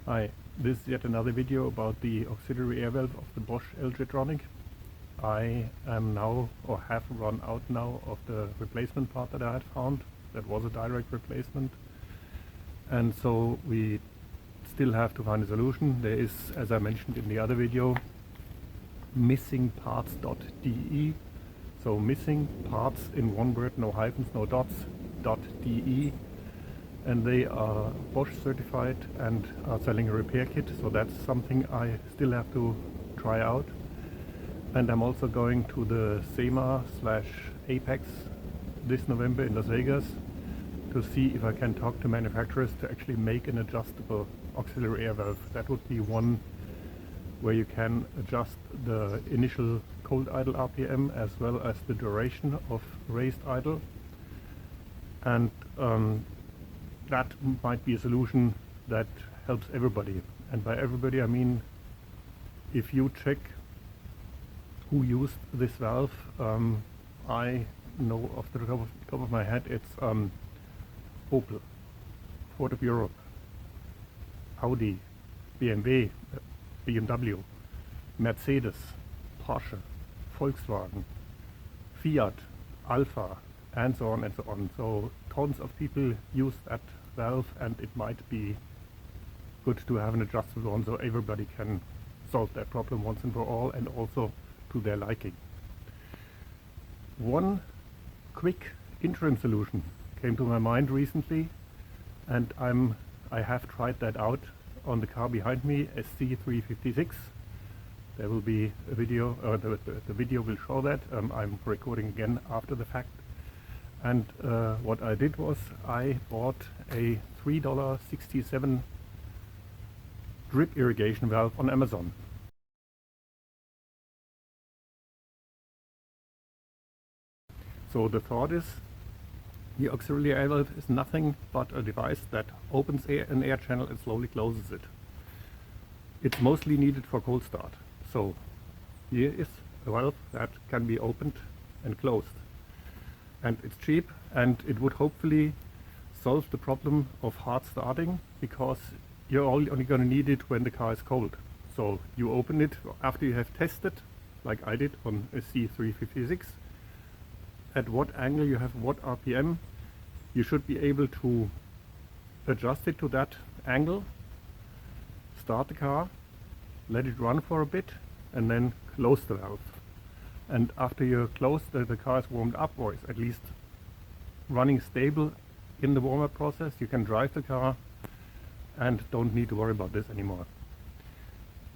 Hi, this is yet another video about the auxiliary air valve of the Bosch L-Jetronic. I am now, or have run out now, of the replacement part that I had found. That was a direct replacement. And so we still have to find a solution. There is, as I mentioned in the other video, missing parts.de. So missing parts in one word, no hyphens, no dots, .de. And they are Bosch certified and are selling a repair kit, so that's something I still have to try out. And I'm also going to the SEMA/Apex this November in Las Vegas to see if I can talk to manufacturers to actually make an adjustable auxiliary air valve. That would be one where you can adjust the initial cold idle RPM as well as the duration of raised idle. And that might be a solution that helps everybody. And by everybody I mean, if you check who used this valve, I know off the top of my head it's Opel, Ford of Europe, Audi, BMW, Mercedes, Porsche, Volkswagen, Fiat, Alfa, and so on and so on. So tons of people use that valve, and it might be good to have an adjustable one so everybody can solve that problem once and for all, and also to their liking. One quick interim solution came to my mind recently, and I have tried that out on the car behind me, SC356. There will be a video, the video will show that. I'm recording again after the fact. And what I did was I bought a $3.67 drip irrigation valve on Amazon. So the thought is, the auxiliary air valve is nothing but a device that opens an air channel and slowly closes it. It's mostly needed for cold start. So here is a valve that can be opened and closed. And it's cheap, and it would hopefully solve the problem of hard starting, because you're only going to need it when the car is cold. So you open it after you have tested, like I did on a C356, at what angle you have what RPM. You should be able to adjust it to that angle, start the car, let it run for a bit, and then close the valve. And after you're close, the car is warmed up, or is at least running stable in the warm-up process, you can drive the car and don't need to worry about this anymore.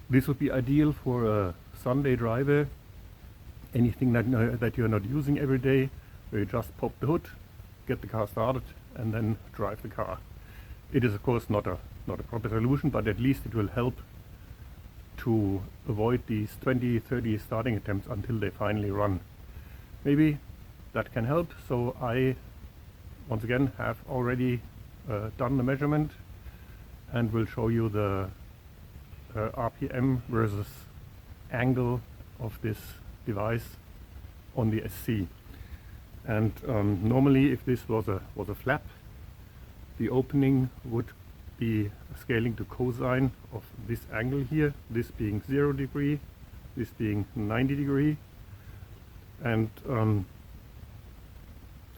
This would be ideal for a Sunday driver, anything that you're not using every day, where you just pop the hood, get the car started, and then drive the car. It is of course not a proper solution, but at least it will help to avoid these 20-30 starting attempts until they finally run. Maybe that can help. So I once again have already done the measurement and will show you the RPM versus angle of this device on the SC. And normally, if this was a flap, the opening would be scaling to cosine of this angle here, this being 0 degree, this being 90 degree, and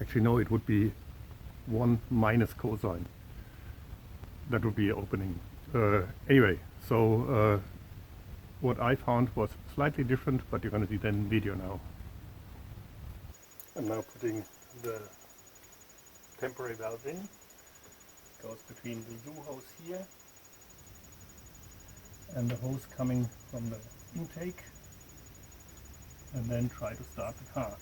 actually no, it would be 1 minus cosine. That would be opening. Anyway, so what I found was slightly different, but you're going to see that in the video now. I'm now putting the temporary valve in. Goes between the U-hose here and the hose coming from the intake, and then try to start the car.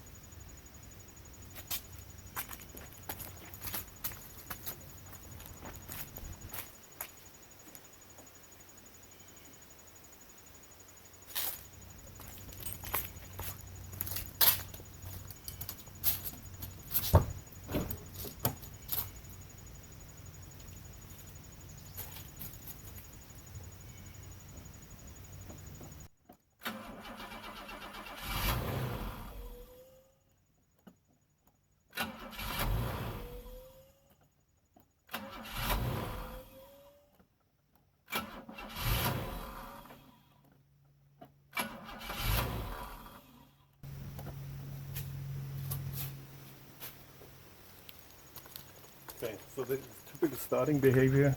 Okay, so this is typical starting behavior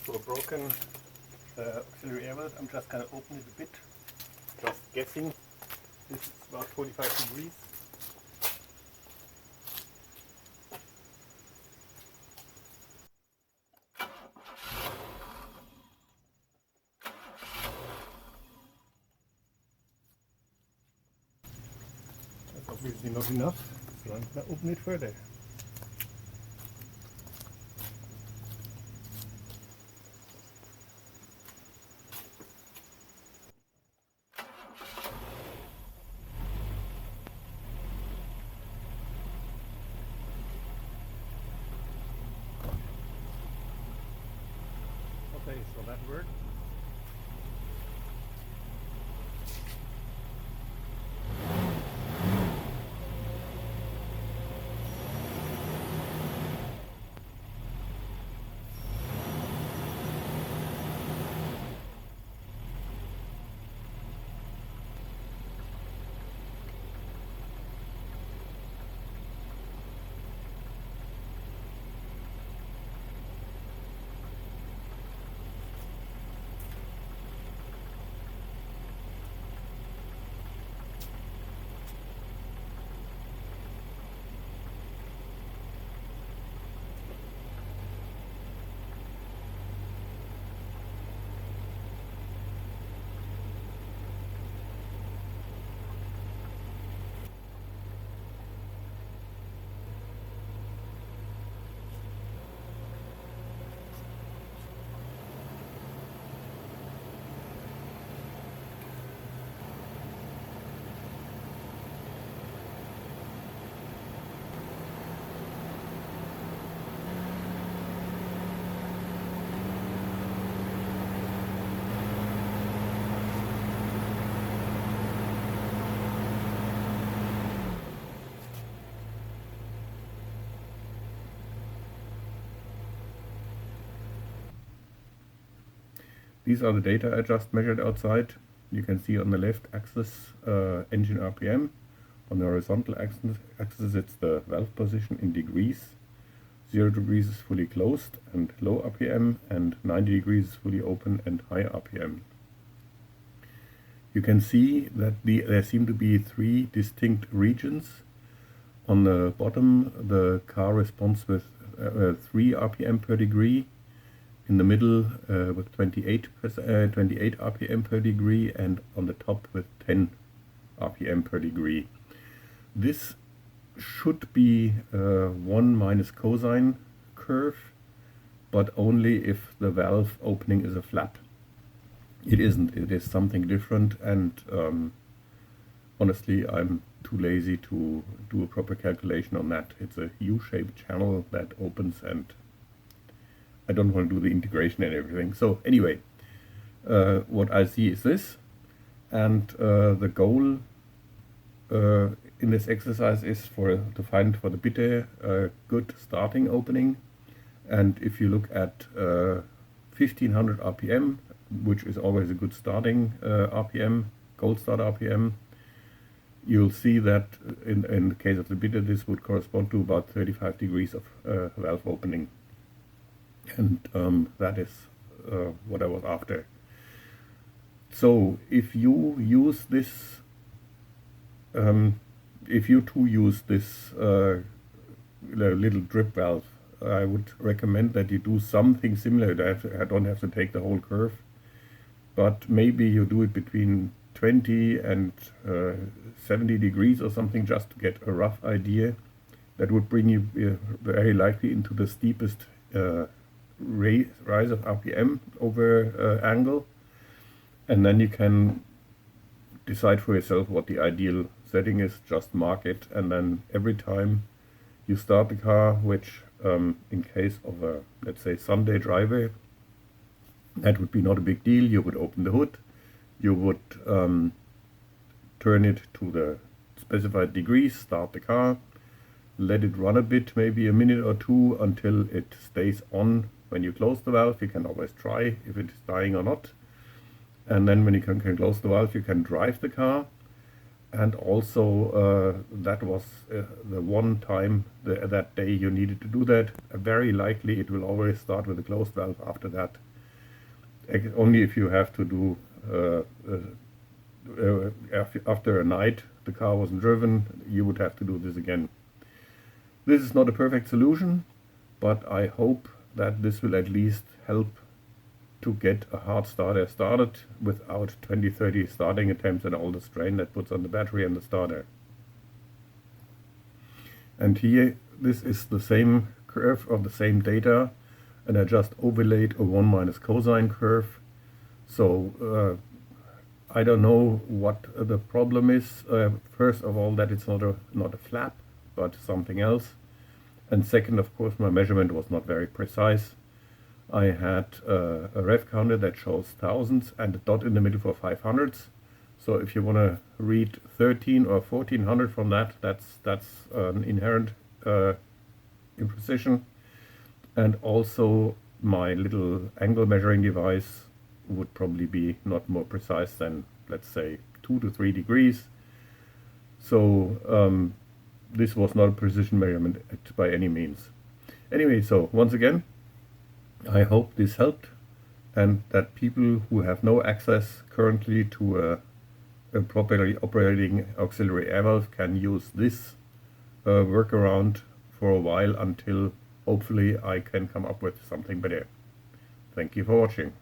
for a broken auxiliary air valve. I'm just going to open it a bit, just guessing. This is about 45 degrees. That's obviously not enough, so I'm going to open it further. Okay, so that worked. These are the data I just measured outside. You can see on the left axis engine RPM. On the horizontal axis it's the valve position in degrees. 0 degrees is fully closed and low RPM, and 90 degrees is fully open and high RPM. You can see that there seem to be 3 distinct regions. On the bottom the car responds with 3 RPM per degree. In the middle with 28 RPM per degree, and on the top with 10 RPM per degree. This should be 1 minus cosine curve, but only if the valve opening is a flap. It isn't, it is something different, and honestly I'm too lazy to do a proper calculation on that. It's a U-shaped channel that opens, and I don't want to do the integration and everything. So anyway, what I see is this, and the goal in this exercise is to find for the bitte a good starting opening. And if you look at 1500 RPM, which is always a good starting RPM, gold start RPM, you'll see that in the case of the bitte this would correspond to about 35 degrees of valve opening. And that is what I was after. So if you use this, if you too use this little drip valve, I would recommend that you do something similar. I don't have to take the whole curve, but maybe you do it between 20 and 70 degrees or something, just to get a rough idea. That would bring you very likely into the steepest rise of RPM over angle, and then you can decide for yourself what the ideal setting is. Just mark it, and then every time you start the car, which in case of a, let's say, Sunday driver, that would be not a big deal. You would open the hood, you would turn it to the specified degrees, start the car, let it run a bit, maybe a minute or two, until it stays on. When you close the valve, you can always try if it is dying or not. And then when you can close the valve, you can drive the car. And also that was the one time that day you needed to do that. Very likely it will always start with a closed valve after that. Only if you have to do after a night the car wasn't driven, you would have to do this again. This is not a perfect solution, but I hope that this will at least help to get a hard starter started without 20-30 starting attempts and all the strain that puts on the battery and the starter. And here, this is the same curve of the same data, and I just overlaid a 1 minus cosine curve. So I don't know what the problem is. First of all, that it's not a flap, but something else. And second, of course, my measurement was not very precise. I had a rev counter that shows thousands and a dot in the middle for 500s. So if you want to read 13 or 1400 from that, that's an inherent imprecision. And also my little angle measuring device would probably be not more precise than, let's say, 2 to 3 degrees. So this was not a precision measurement by any means. Anyway, so once again, I hope this helped, and that people who have no access currently to a properly operating auxiliary air valve can use this workaround for a while until hopefully I can come up with something better. Thank you for watching.